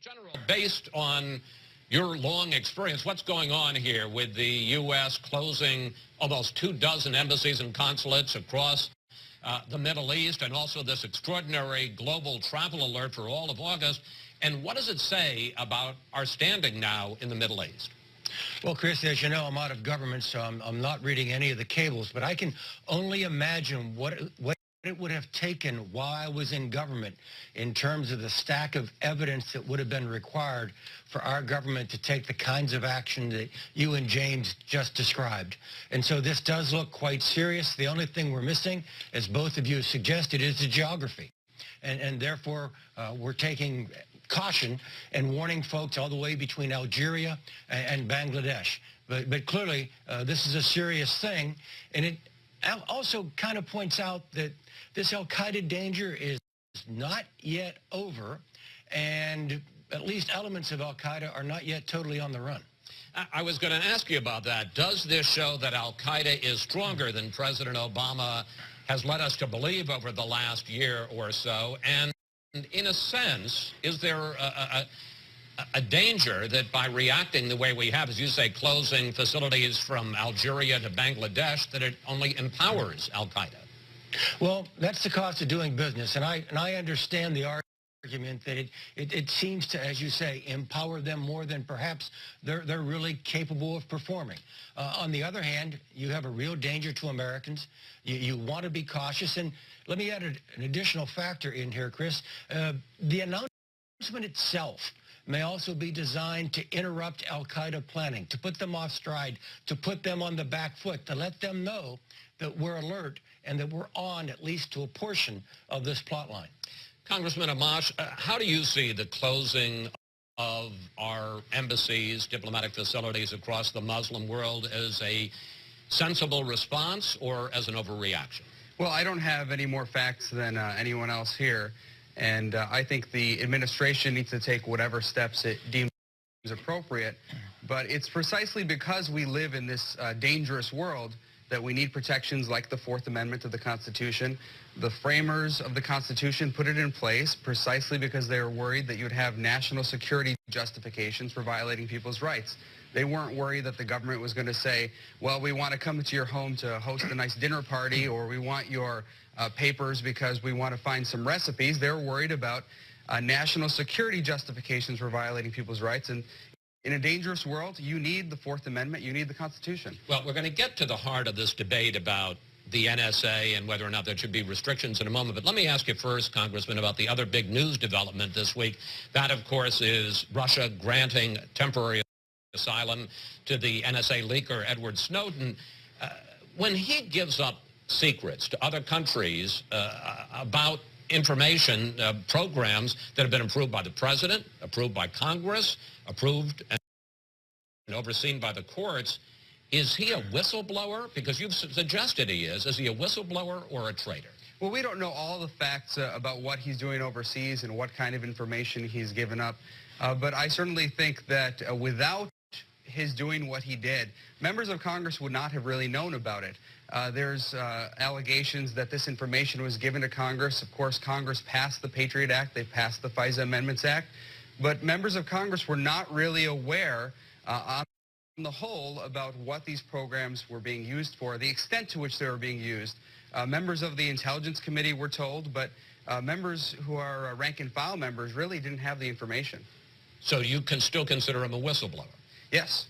General, based on your long experience, what's going on here with the U.S. closing almost 24 embassies and consulates across the Middle East, and also this extraordinary global travel alert for all of August? And what does it say about our standing now in the Middle East? Well, Chris, as you know, I'm out of government, so I'm not reading any of the cables, but I can only imagine what it would have taken while I was in government in terms of the stack of evidence that would have been required for our government to take the kinds of action that you and James just described. And so this does look quite serious. The only thing we're missing, as both of you suggested, is the geography. And therefore, we're taking caution and warning folks all the way between Algeria and Bangladesh. But clearly, this is a serious thing, and it also kind of points out that this al-Qaeda danger is not yet over, and at least elements of al-Qaeda are not yet totally on the run. I was going to ask you about that. Does this show that al-Qaeda is stronger than President Obama has led us to believe over the last year or so? And in a sense, is there a danger that by reacting the way we have, as you say, closing facilities from Algeria to Bangladesh, that it only empowers al-Qaeda? Well, that's the cost of doing business, and I understand the argument that it seems to, as you say, empower them more than perhaps they're really capable of performing. On the other hand, you have a real danger to Americans. You want to be cautious, and let me add an additional factor in here, Chris. The announcement itself may also be designed to interrupt al-Qaeda planning, to put them off stride, to put them on the back foot, to let them know that we're alert and that we're on at least to a portion of this plot line. Congressman Amash, how do you see the closing of our embassies, diplomatic facilities across the Muslim world as a sensible response or as an overreaction? Well, I don't have any more facts than anyone else here. And I think the administration needs to take whatever steps it deems appropriate. But it's precisely because we live in this dangerous world that we need protections like the Fourth Amendment to the Constitution. The framers of the Constitution put it in place precisely because they were worried that you'd have national security justifications for violating people's rights. They weren't worried that the government was going to say, well, we want to come to your home to host a nice dinner party, or we want your papers because we want to find some recipes. They're worried about national security justifications for violating people's rights. And in a dangerous world, you need the Fourth Amendment, you need the Constitution. Well, we're going to get to the heart of this debate about the NSA and whether or not there should be restrictions in a moment. But let me ask you first, Congressman, about the other big news development this week. That, of course, is Russia granting temporary asylum to the NSA leaker Edward Snowden. When he gives up secrets to other countries about information programs that have been approved by the president, approved by Congress, approved and overseen by the courts, is he a whistleblower? Because you've suggested he is. Is he a whistleblower or a traitor? Well, we don't know all the facts about what he's doing overseas and what kind of information he's given up. But I certainly think that without his doing what he did, members of Congress would not have really known about it. There's allegations that this information was given to Congress. Of course, Congress passed the Patriot Act. They passed the FISA Amendments Act. But members of Congress were not really aware on the whole about what these programs were being used for, the extent to which they were being used. Members of the Intelligence Committee were told, but members who are rank and file members really didn't have the information. So you can still consider him a whistleblower? Yes.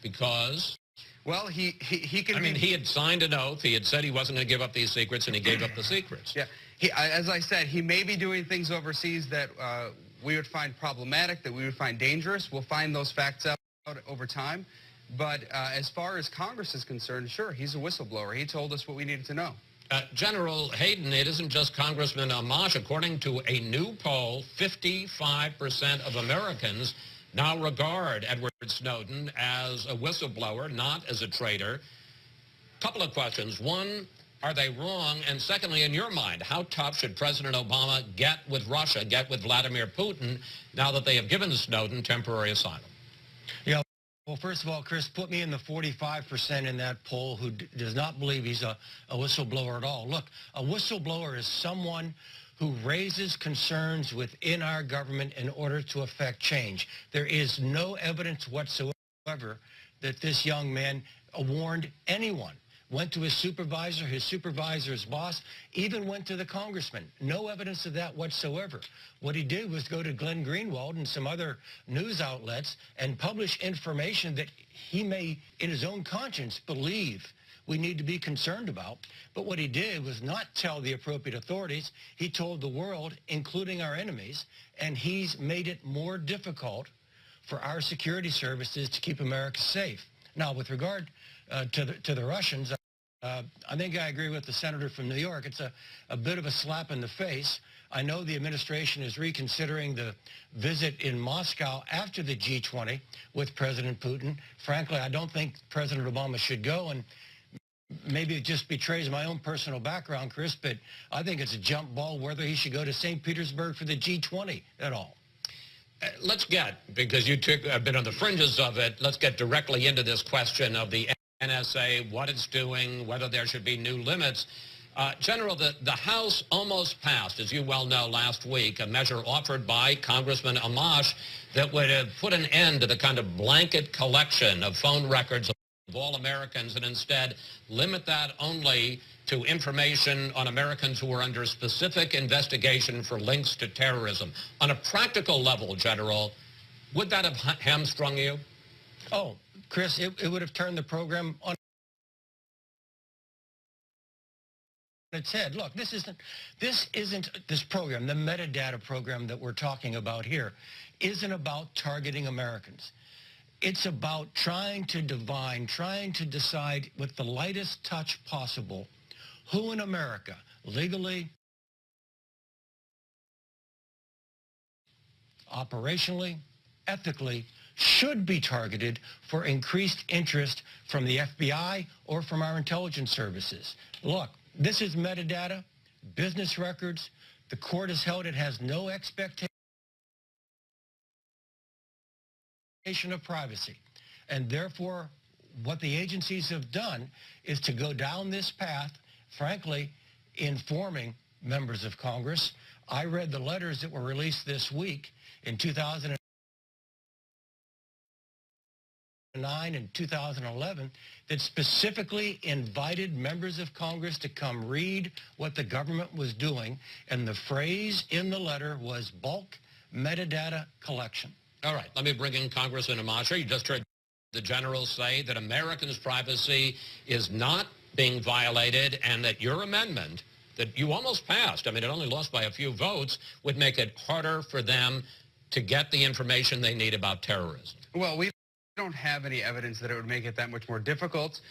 Because? Well, he can... I mean, he had signed an oath. He had said he wasn't going to give up these secrets, and he gave up the secrets. Yeah. As I said, he may be doing things overseas that we would find problematic, that we would find dangerous. We'll find those facts out over time. But as far as Congress is concerned, sure, he's a whistleblower. He told us what we needed to know. General Hayden, it isn't just Congressman Amash. According to a new poll, 55% of Americans now regard Edward Snowden as a whistleblower, not as a traitor. Couple of questions. One, are they wrong? And secondly, in your mind, how tough should President Obama get with Russia, get with Vladimir Putin, now that they have given Snowden temporary asylum? Yeah. Well, first of all, Chris, put me in the 45% in that poll who does not believe he's a whistleblower at all. Look, a whistleblower is someone who raises concerns within our government in order to effect change. There is no evidence whatsoever that this young man warned anyone. Went to his supervisor's boss, even went to the congressman. No evidence of that whatsoever. What he did was go to Glenn Greenwald and some other news outlets and publish information that he may, in his own conscience, believe we need to be concerned about. But what he did was not tell the appropriate authorities. He told the world, including our enemies, and he's made it more difficult for our security services to keep America safe. Now, with regard to the Russians, I think I agree with the senator from New York. It's a bit of a slap in the face. I know the administration is reconsidering the visit in Moscow after the G20 with President Putin. Frankly, I don't think President Obama should go, and maybe it just betrays my own personal background, Chris, but I think it's a jump ball whether he should go to St. Petersburg for the G20 at all. Let's get, because you have been on the fringes of it, let's get directly into this question of the NSA, what it's doing, whether there should be new limits. General, the House almost passed, as you well know, last week, a measure offered by Congressman Amash that would have put an end to the kind of blanket collection of phone records of all Americans and instead limit that only to information on Americans who are under specific investigation for links to terrorism. On a practical level, General, would that have hamstrung you? Oh, Chris, it would have turned the program on its head. Look, this program, the metadata program that we're talking about here, isn't about targeting Americans. It's about trying to decide with the lightest touch possible who in America, legally, operationally, ethically, should be targeted for increased interest from the FBI or from our intelligence services. Look, this is metadata, business records. The court has held it has no expectation of privacy. And therefore, what the agencies have done is to go down this path, frankly, informing members of Congress. I read the letters that were released this week in 2009 and 2011 that specifically invited members of Congress to come read what the government was doing. And the phrase in the letter was bulk metadata collection. All right, let me bring in Congressman Amash. You just heard the general say that Americans' privacy is not being violated and that your amendment that you almost passed, I mean, it only lost by a few votes, would make it harder for them to get the information they need about terrorism. Well, we don't have any evidence that it would make it that much more difficult.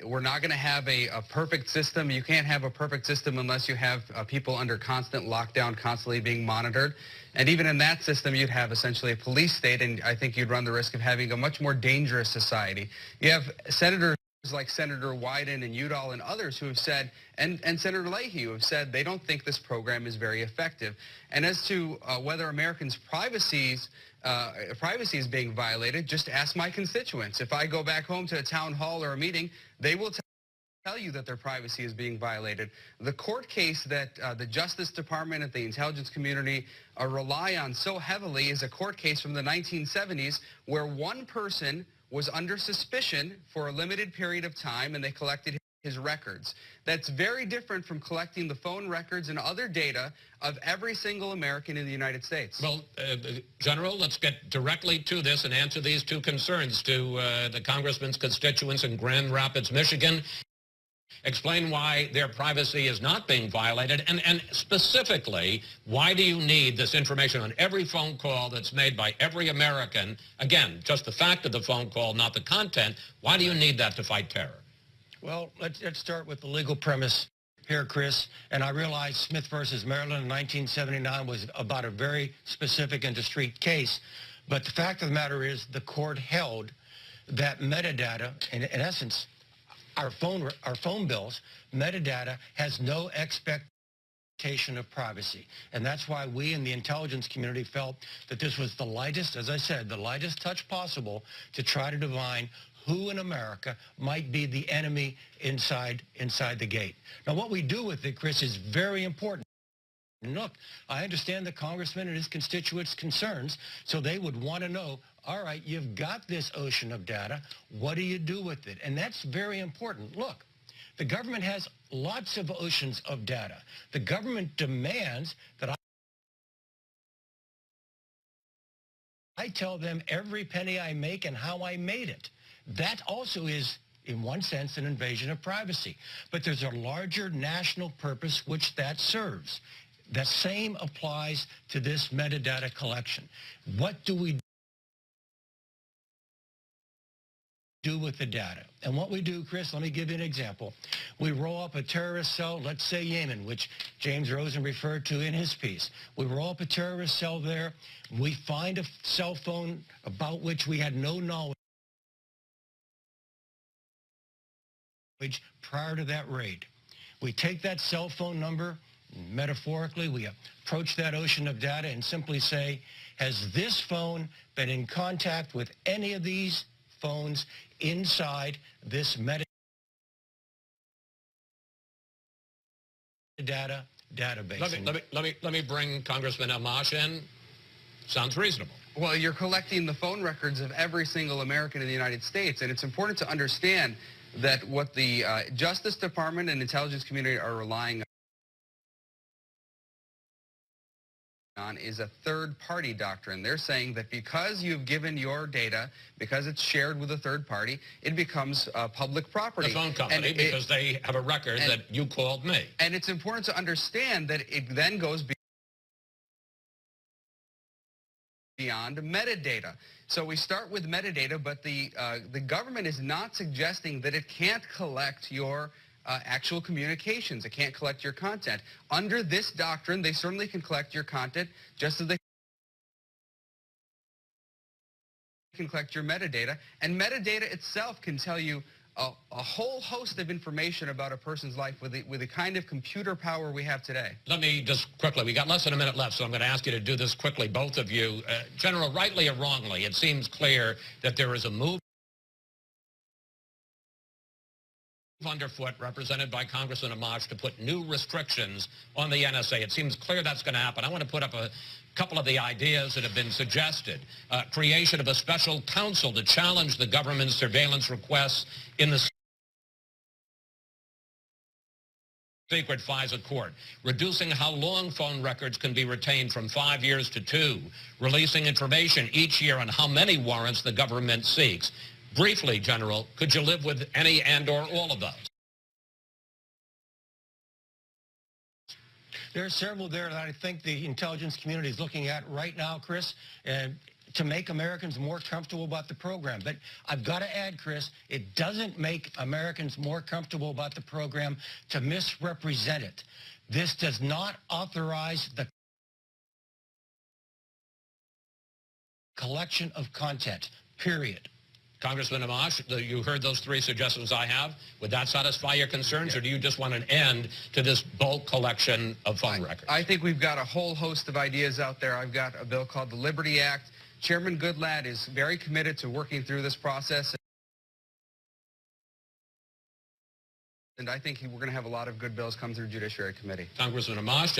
We're not going to have a perfect system. You can't have a perfect system unless you have people under constant lockdown, constantly being monitored. And even in that system, you'd have essentially a police state, and I think you'd run the risk of having a much more dangerous society. You have senators like Senator Wyden and Udall and others who have said, and Senator Leahy, who have said they don't think this program is very effective. And as to whether Americans' privacy is being violated, just ask my constituents. If I go back home to a town hall or a meeting, they will tell you that their privacy is being violated. The court case that the Justice Department and the intelligence community rely on so heavily is a court case from the 1970s where one person was under suspicion for a limited period of time and they collected his records. That's very different from collecting the phone records and other data of every single American in the United States. Well, General, let's get directly to this and answer these two concerns to the congressman's constituents in Grand Rapids, Michigan. Explain why their privacy is not being violated, and specifically, why do you need this information on every phone call that's made by every American? Again, just the fact of the phone call, not the content. Why do you need that to fight terror? Well, let's start with the legal premise here, Chris. And I realize Smith versus Maryland in 1979 was about a very specific and discrete case. But the fact of the matter is the court held that metadata, in essence, our phone bills, metadata has no expectation of privacy. And that's why we in the intelligence community felt that this was the lightest, as I said, the lightest touch possible to try to divine who in America might be the enemy inside the gate. Now, what we do with it, Chris, is very important. Look, I understand the congressman and his constituents' concerns, so they would want to know, all right, you've got this ocean of data. What do you do with it? And that's very important. Look, the government has lots of oceans of data. The government demands that I tell them every penny I make and how I made it. That also is, in one sense, an invasion of privacy. But there's a larger national purpose which that serves. The same applies to this metadata collection. What do we do with the data? And what we do, Chris, let me give you an example. We roll up a terrorist cell, let's say Yemen, which James Rosen referred to in his piece. We roll up a terrorist cell there. We find a cell phone about which we had no knowledge prior to that raid. We take that cell phone number, metaphorically, we approach that ocean of data and simply say, has this phone been in contact with any of these phones inside this metadata database? Let me bring Congressman Amash in. Sounds reasonable. Well, you're collecting the phone records of every single American in the United States, and it's important to understand that what the Justice Department and intelligence community are relying on is a third-party doctrine. They're saying that because you've given your data, because it's shared with a third party, it becomes public property. The phone company, because they have a record that you called me. And it's important to understand that it then goes beyond metadata. So we start with metadata, but the government is not suggesting that it can't collect your actual communications. It can't collect your content. Under this doctrine, they certainly can collect your content just as they can collect your metadata. And metadata itself can tell you a whole host of information about a person's life with the kind of computer power we have today. Let me just quickly, we got less than a minute left, so I'm going to ask you to do this quickly, both of you. General, rightly or wrongly, it seems clear that there is a move underfoot, represented by Congressman Amash, to put new restrictions on the NSA. It seems clear that's going to happen. I want to put up a couple of the ideas that have been suggested. Creation of a special counsel to challenge the government's surveillance requests in the secret FISA court, reducing how long phone records can be retained from 5 years to 2, releasing information each year on how many warrants the government seeks. Briefly, General, could you live with any and or all of those? There are several there that I think the intelligence community is looking at right now, Chris, to make Americans more comfortable about the program. But I've got to add, Chris, it doesn't make Americans more comfortable about the program to misrepresent it. This does not authorize the collection of content, period. Congressman Amash, you heard those three suggestions I have. Would that satisfy your concerns, or do you just want an end to this bulk collection of phone records? I think we've got a whole host of ideas out there. I've got a bill called the Liberty Act. Chairman Goodlatte is very committed to working through this process. And I think we're going to have a lot of good bills come through Judiciary Committee. Congressman Amash.